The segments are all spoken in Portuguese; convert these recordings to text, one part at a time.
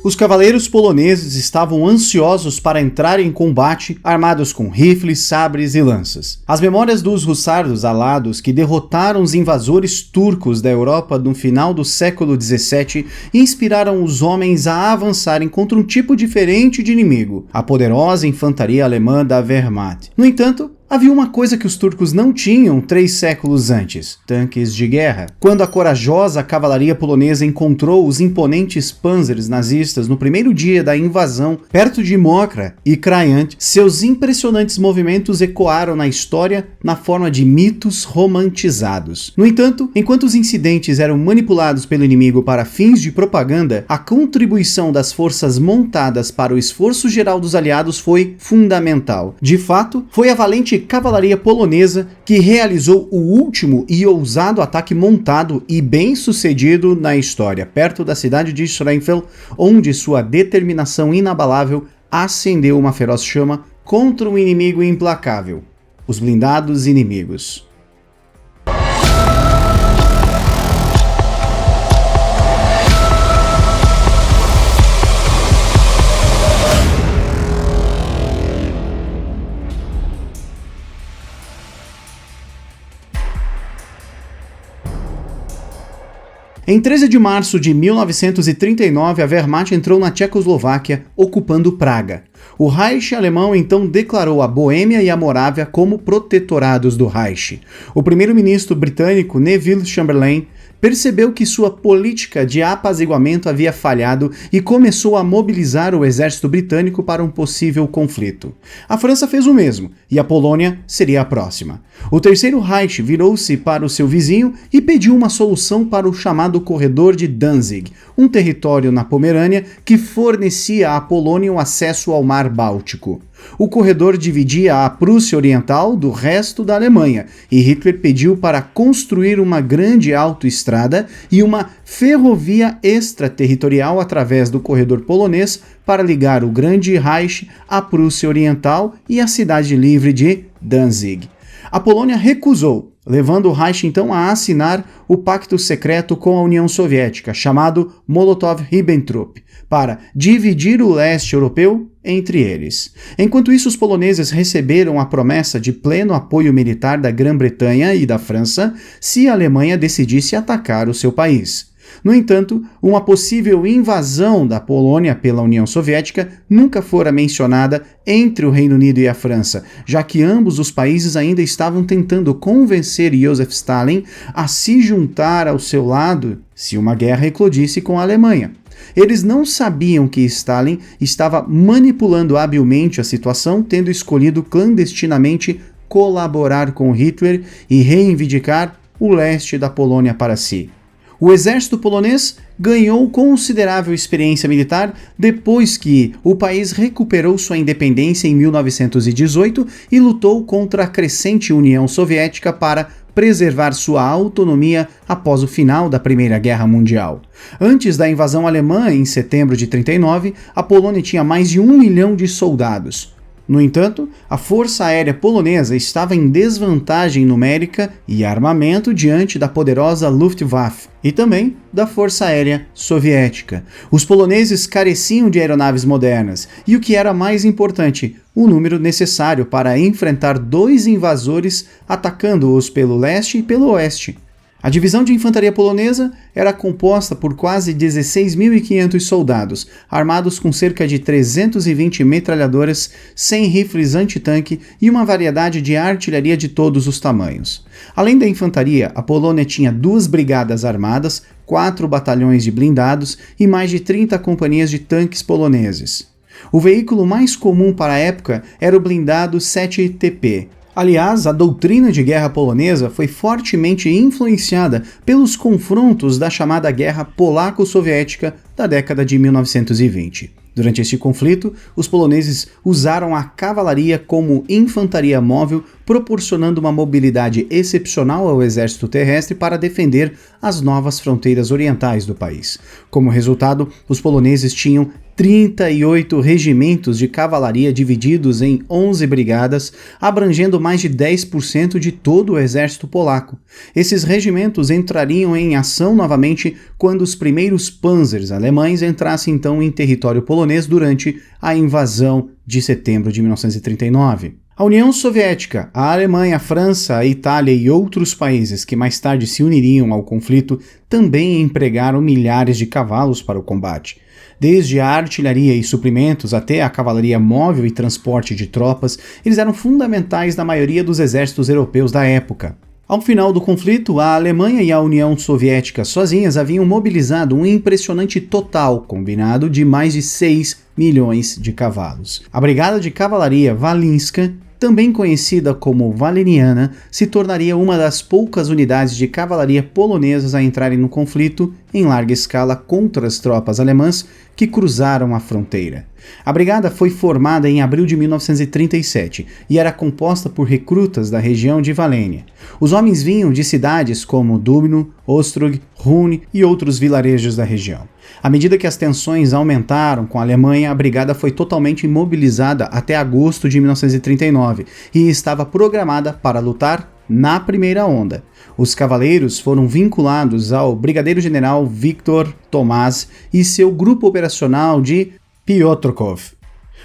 Os cavaleiros poloneses estavam ansiosos para entrar em combate armados com rifles, sabres e lanças. As memórias dos hussardos alados que derrotaram os invasores turcos da Europa no final do século XVII inspiraram os homens a avançarem contra um tipo diferente de inimigo, a poderosa infantaria alemã da Wehrmacht. No entanto, havia uma coisa que os turcos não tinham 3 séculos antes: tanques de guerra. Quando a corajosa cavalaria polonesa encontrou os imponentes panzers nazistas no primeiro dia da invasão, perto de Mokra e Krajant, seus impressionantes movimentos ecoaram na história na forma de mitos romantizados. No entanto, enquanto os incidentes eram manipulados pelo inimigo para fins de propaganda, a contribuição das forças montadas para o esforço geral dos aliados foi fundamental. De fato, foi a valente cavalaria polonesa que realizou o último e ousado ataque montado e bem sucedido na história, perto da cidade de Schreinfeld, onde sua determinação inabalável acendeu uma feroz chama contra um inimigo implacável: os blindados inimigos. Em 13 de março de 1939, a Wehrmacht entrou na Tchecoslováquia, ocupando Praga. O Reich alemão então declarou a Boêmia e a Morávia como protetorados do Reich. O primeiro-ministro britânico Neville Chamberlain percebeu que sua política de apaziguamento havia falhado e começou a mobilizar o exército britânico para um possível conflito. A França fez o mesmo, e a Polônia seria a próxima. O Terceiro Reich virou-se para o seu vizinho e pediu uma solução para o chamado Corredor de Danzig, um território na Pomerânia que fornecia à Polônia o acesso ao Mar Báltico. O corredor dividia a Prússia Oriental do resto da Alemanha, e Hitler pediu para construir uma grande autoestrada e uma ferrovia extraterritorial através do corredor polonês para ligar o Grande Reich à Prússia Oriental e à cidade livre de Danzig. A Polônia recusou, levando o Reich então a assinar o pacto secreto com a União Soviética, chamado Molotov-Ribbentrop, para dividir o leste europeu entre eles. Enquanto isso, os poloneses receberam a promessa de pleno apoio militar da Grã-Bretanha e da França se a Alemanha decidisse atacar o seu país. No entanto, uma possível invasão da Polônia pela União Soviética nunca fora mencionada entre o Reino Unido e a França, já que ambos os países ainda estavam tentando convencer Joseph Stalin a se juntar ao seu lado se uma guerra eclodisse com a Alemanha. Eles não sabiam que Stalin estava manipulando habilmente a situação, tendo escolhido clandestinamente colaborar com Hitler e reivindicar o leste da Polônia para si. O exército polonês ganhou considerável experiência militar depois que o país recuperou sua independência em 1918 e lutou contra a crescente União Soviética para preservar sua autonomia após o final da Primeira Guerra Mundial. Antes da invasão alemã, em setembro de 1939, a Polônia tinha mais de 1 milhão de soldados. No entanto, a Força Aérea Polonesa estava em desvantagem numérica e armamento diante da poderosa Luftwaffe e também da Força Aérea Soviética. Os poloneses careciam de aeronaves modernas e, o que era mais importante, o número necessário para enfrentar 2 invasores atacando-os pelo leste e pelo oeste. A divisão de infantaria polonesa era composta por quase 16.500 soldados, armados com cerca de 320 metralhadoras, 100 rifles antitanque e uma variedade de artilharia de todos os tamanhos. Além da infantaria, a Polônia tinha 2 brigadas armadas, 4 batalhões de blindados e mais de 30 companhias de tanques poloneses. O veículo mais comum para a época era o blindado 7TP. Aliás, a doutrina de guerra polonesa foi fortemente influenciada pelos confrontos da chamada Guerra Polaco-Soviética da década de 1920. Durante este conflito, os poloneses usaram a cavalaria como infantaria móvel, proporcionando uma mobilidade excepcional ao exército terrestre para defender as novas fronteiras orientais do país. Como resultado, os poloneses tinham 38 regimentos de cavalaria divididos em 11 brigadas, abrangendo mais de 10% de todo o exército polaco. Esses regimentos entrariam em ação novamente quando os primeiros panzers alemães entrassem então em território polonês durante a invasão de setembro de 1939. A União Soviética, a Alemanha, a França, a Itália e outros países que mais tarde se uniriam ao conflito também empregaram milhares de cavalos para o combate. Desde a artilharia e suprimentos até a cavalaria móvel e transporte de tropas, eles eram fundamentais na maioria dos exércitos europeus da época. Ao final do conflito, a Alemanha e a União Soviética sozinhas haviam mobilizado um impressionante total combinado de mais de 6 milhões de cavalos. A Brigada de Cavalaria Walinska, também conhecida como Waleniana, se tornaria uma das poucas unidades de cavalaria polonesas a entrarem no conflito em larga escala contra as tropas alemãs que cruzaram a fronteira. A brigada foi formada em abril de 1937 e era composta por recrutas da região de Valênia. Os homens vinham de cidades como Dubno, Ostrog, Rune e outros vilarejos da região. À medida que as tensões aumentaram com a Alemanha, a brigada foi totalmente imobilizada até agosto de 1939 e estava programada para lutar na primeira onda. Os cavaleiros foram vinculados ao brigadeiro-general Viktor Tomás e seu grupo operacional de Piotrków.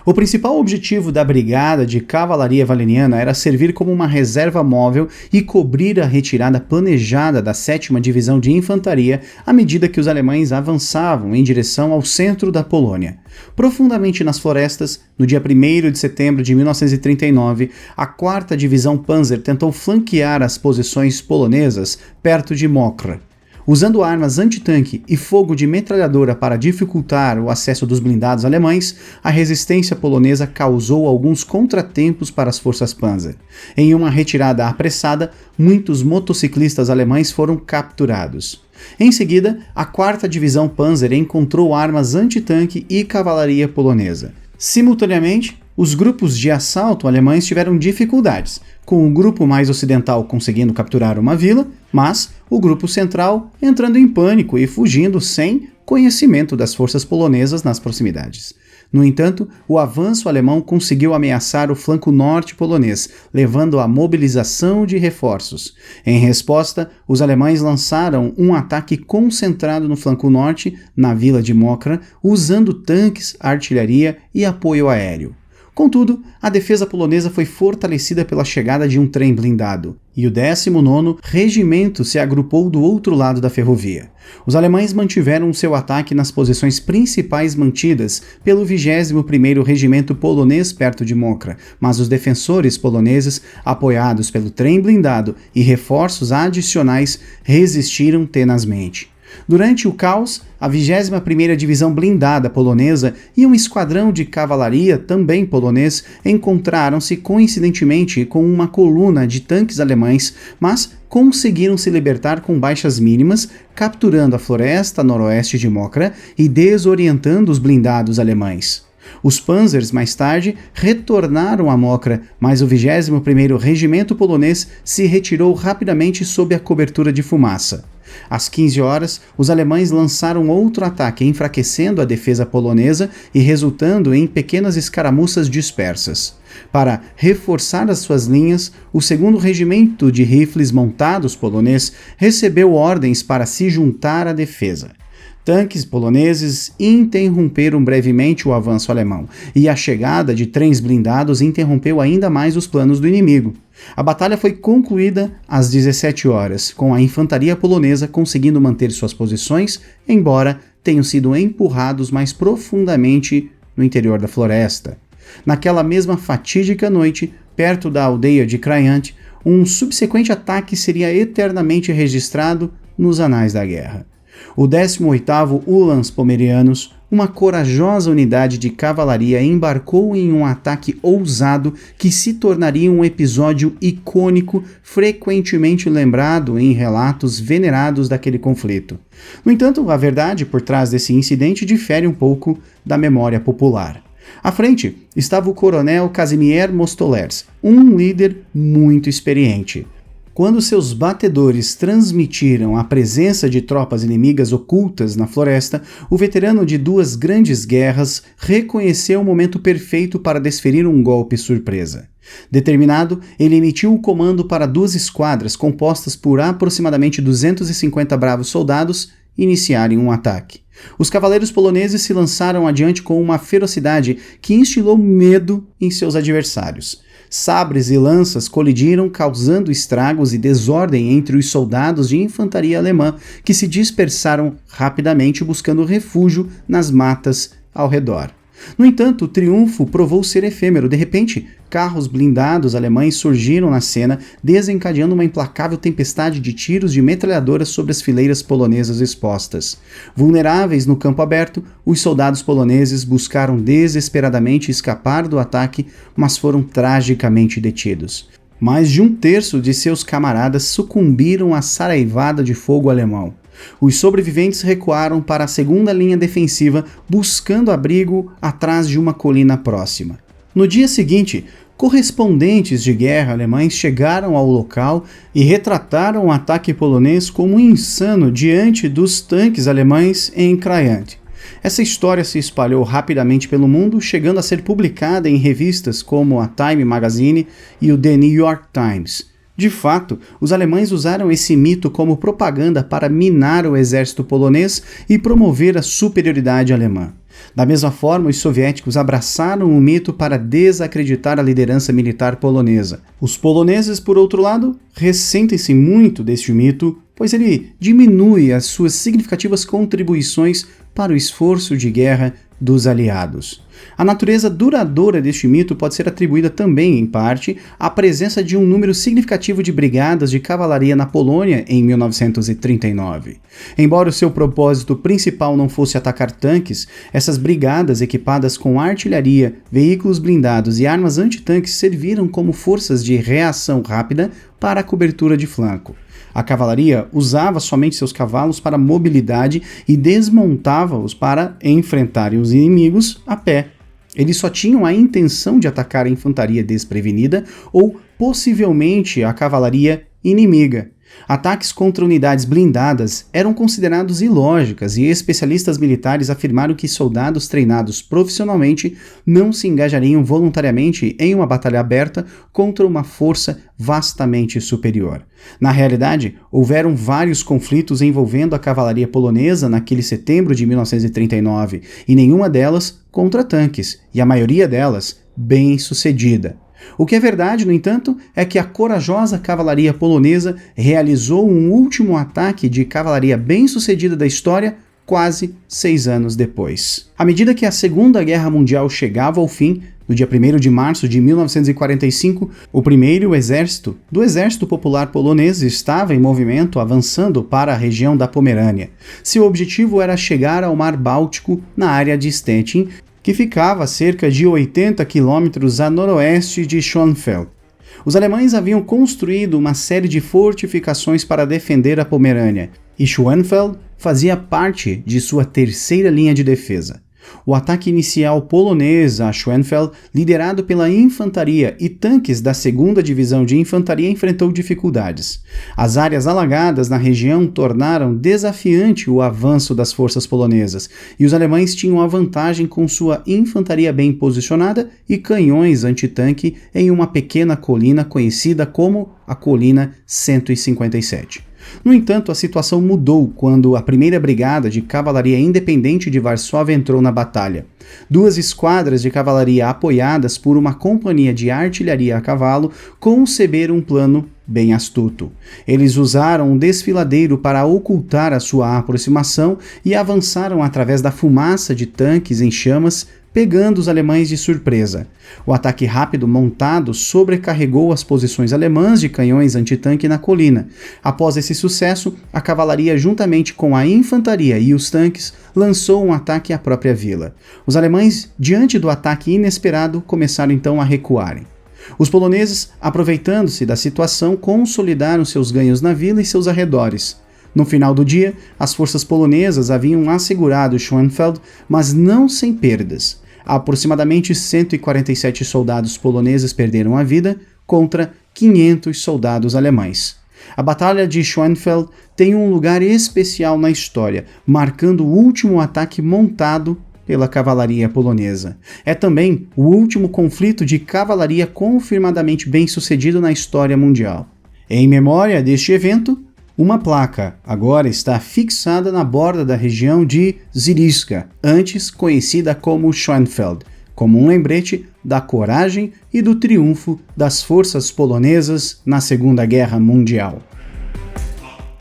O principal objetivo da Brigada de Cavalaria Valeniana era servir como uma reserva móvel e cobrir a retirada planejada da 7ª Divisão de Infantaria à medida que os alemães avançavam em direção ao centro da Polônia. Profundamente nas florestas, no dia 1º de setembro de 1939, a 4ª Divisão Panzer tentou flanquear as posições polonesas perto de Mokra. Usando armas antitanque e fogo de metralhadora para dificultar o acesso dos blindados alemães, a resistência polonesa causou alguns contratempos para as forças Panzer. Em uma retirada apressada, muitos motociclistas alemães foram capturados. Em seguida, a 4ª Divisão Panzer encontrou armas antitanque e cavalaria polonesa. Simultaneamente, os grupos de assalto alemães tiveram dificuldades, com o grupo mais ocidental conseguindo capturar uma vila, mas o grupo central entrando em pânico e fugindo sem conhecimento das forças polonesas nas proximidades. No entanto, o avanço alemão conseguiu ameaçar o flanco norte polonês, levando à mobilização de reforços. Em resposta, os alemães lançaram um ataque concentrado no flanco norte, na vila de Mokra, usando tanques, artilharia e apoio aéreo. Contudo, a defesa polonesa foi fortalecida pela chegada de um trem blindado, e o 19º Regimento se agrupou do outro lado da ferrovia. Os alemães mantiveram seu ataque nas posições principais mantidas pelo 21º Regimento polonês perto de Mokra, mas os defensores poloneses, apoiados pelo trem blindado e reforços adicionais, resistiram tenazmente. Durante o caos, a 21ª Divisão Blindada polonesa e um esquadrão de cavalaria, também polonês, encontraram-se coincidentemente com uma coluna de tanques alemães, mas conseguiram se libertar com baixas mínimas, capturando a floresta noroeste de Mokra e desorientando os blindados alemães. Os Panzers, mais tarde, retornaram a Mokra, mas o 21º Regimento polonês se retirou rapidamente sob a cobertura de fumaça. Às 15 horas, os alemães lançaram outro ataque, enfraquecendo a defesa polonesa e resultando em pequenas escaramuças dispersas. Para reforçar as suas linhas, o 2º Regimento de Rifles Montados polonês recebeu ordens para se juntar à defesa. Tanques poloneses interromperam brevemente o avanço alemão, e a chegada de trens blindados interrompeu ainda mais os planos do inimigo. A batalha foi concluída às 17 horas, com a infantaria polonesa conseguindo manter suas posições, embora tenham sido empurrados mais profundamente no interior da floresta. Naquela mesma fatídica noite, perto da aldeia de Krajant, um subsequente ataque seria eternamente registrado nos anais da guerra. O 18º Uhlans Pomerianos, uma corajosa unidade de cavalaria, embarcou em um ataque ousado que se tornaria um episódio icônico frequentemente lembrado em relatos venerados daquele conflito. No entanto, a verdade por trás desse incidente difere um pouco da memória popular. À frente estava o coronel Kazimierz Mostolers, um líder muito experiente. Quando seus batedores transmitiram a presença de tropas inimigas ocultas na floresta, o veterano de 2 grandes guerras reconheceu o momento perfeito para desferir um golpe surpresa. Determinado, ele emitiu o comando para 2 esquadras compostas por aproximadamente 250 bravos soldados iniciarem um ataque. Os cavaleiros poloneses se lançaram adiante com uma ferocidade que instilou medo em seus adversários. Sabres e lanças colidiram, causando estragos e desordem entre os soldados de infantaria alemã, que se dispersaram rapidamente buscando refúgio nas matas ao redor. No entanto, o triunfo provou ser efêmero. De repente, carros blindados alemães surgiram na cena, desencadeando uma implacável tempestade de tiros de metralhadoras sobre as fileiras polonesas expostas. Vulneráveis no campo aberto, os soldados poloneses buscaram desesperadamente escapar do ataque, mas foram tragicamente detidos. Mais de 1/3 de seus camaradas sucumbiram à saraivada de fogo alemão. Os sobreviventes recuaram para a segunda linha defensiva, buscando abrigo atrás de uma colina próxima. No dia seguinte, correspondentes de guerra alemães chegaram ao local e retrataram o ataque polonês como insano diante dos tanques alemães em Krajant. Essa história se espalhou rapidamente pelo mundo, chegando a ser publicada em revistas como a Time Magazine e o The New York Times. De fato, os alemães usaram esse mito como propaganda para minar o exército polonês e promover a superioridade alemã. Da mesma forma, os soviéticos abraçaram o mito para desacreditar a liderança militar polonesa. Os poloneses, por outro lado, ressentem-se muito deste mito, pois ele diminui as suas significativas contribuições para o esforço de guerra dos aliados. A natureza duradoura deste mito pode ser atribuída também, em parte, à presença de um número significativo de brigadas de cavalaria na Polônia em 1939. Embora o seu propósito principal não fosse atacar tanques, essas brigadas equipadas com artilharia, veículos blindados e armas antitanques serviram como forças de reação rápida para a cobertura de flanco. A cavalaria usava somente seus cavalos para mobilidade e desmontava-os para enfrentarem os inimigos a pé. Eles só tinham a intenção de atacar a infantaria desprevenida ou, possivelmente, a cavalaria inimiga. Ataques contra unidades blindadas eram considerados ilógicas e especialistas militares afirmaram que soldados treinados profissionalmente não se engajariam voluntariamente em uma batalha aberta contra uma força vastamente superior. Na realidade, houveram vários conflitos envolvendo a cavalaria polonesa naquele setembro de 1939, e nenhuma delas contra tanques, e a maioria delas bem-sucedida. O que é verdade, no entanto, é que a corajosa cavalaria polonesa realizou um último ataque de cavalaria bem-sucedida da história quase 6 anos depois. À medida que a Segunda Guerra Mundial chegava ao fim, no dia 1º de março de 1945, o primeiro exército do Exército Popular Polonês estava em movimento, avançando para a região da Pomerânia. Seu objetivo era chegar ao Mar Báltico, na área de Stettin, que ficava a cerca de 80 quilômetros a noroeste de Schönfeld. Os alemães haviam construído uma série de fortificações para defender a Pomerânia, e Schönfeld fazia parte de sua terceira linha de defesa. O ataque inicial polonês a Schönfeld, liderado pela infantaria e tanques da 2ª Divisão de Infantaria, enfrentou dificuldades. As áreas alagadas na região tornaram desafiante o avanço das forças polonesas, e os alemães tinham a vantagem com sua infantaria bem posicionada e canhões antitanque em uma pequena colina conhecida como a Colina 157. No entanto, a situação mudou quando a 1ª Brigada de Cavalaria Independente de Varsóvia entrou na batalha. 2 esquadras de cavalaria apoiadas por uma companhia de artilharia a cavalo conceberam um plano bem astuto. Eles usaram um desfiladeiro para ocultar a sua aproximação e avançaram através da fumaça de tanques em chamas, pegando os alemães de surpresa. O ataque rápido montado sobrecarregou as posições alemãs de canhões antitanque na colina. Após esse sucesso, a cavalaria, juntamente com a infantaria e os tanques, lançou um ataque à própria vila. Os alemães, diante do ataque inesperado, começaram então a recuarem. Os poloneses, aproveitando-se da situação, consolidaram seus ganhos na vila e seus arredores. No final do dia, as forças polonesas haviam assegurado Schönfeld, mas não sem perdas. Aproximadamente 147 soldados poloneses perderam a vida contra 500 soldados alemães. A Batalha de Schönfeld tem um lugar especial na história, marcando o último ataque montado pela cavalaria polonesa. É também o último conflito de cavalaria confirmadamente bem-sucedido na história mundial. Em memória deste evento, uma placa agora está fixada na borda da região de Zylska, antes conhecida como Schönfeld, como um lembrete da coragem e do triunfo das forças polonesas na Segunda Guerra Mundial.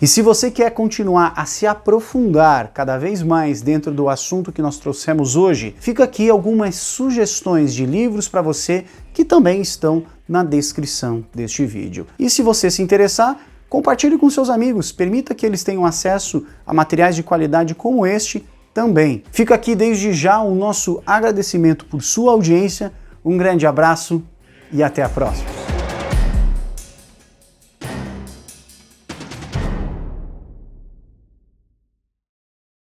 E se você quer continuar a se aprofundar cada vez mais dentro do assunto que nós trouxemos hoje, fica aqui algumas sugestões de livros para você que também estão na descrição deste vídeo. E se você se interessar, compartilhe com seus amigos, permita que eles tenham acesso a materiais de qualidade como este também. Fica aqui desde já o nosso agradecimento por sua audiência, um grande abraço e até a próxima.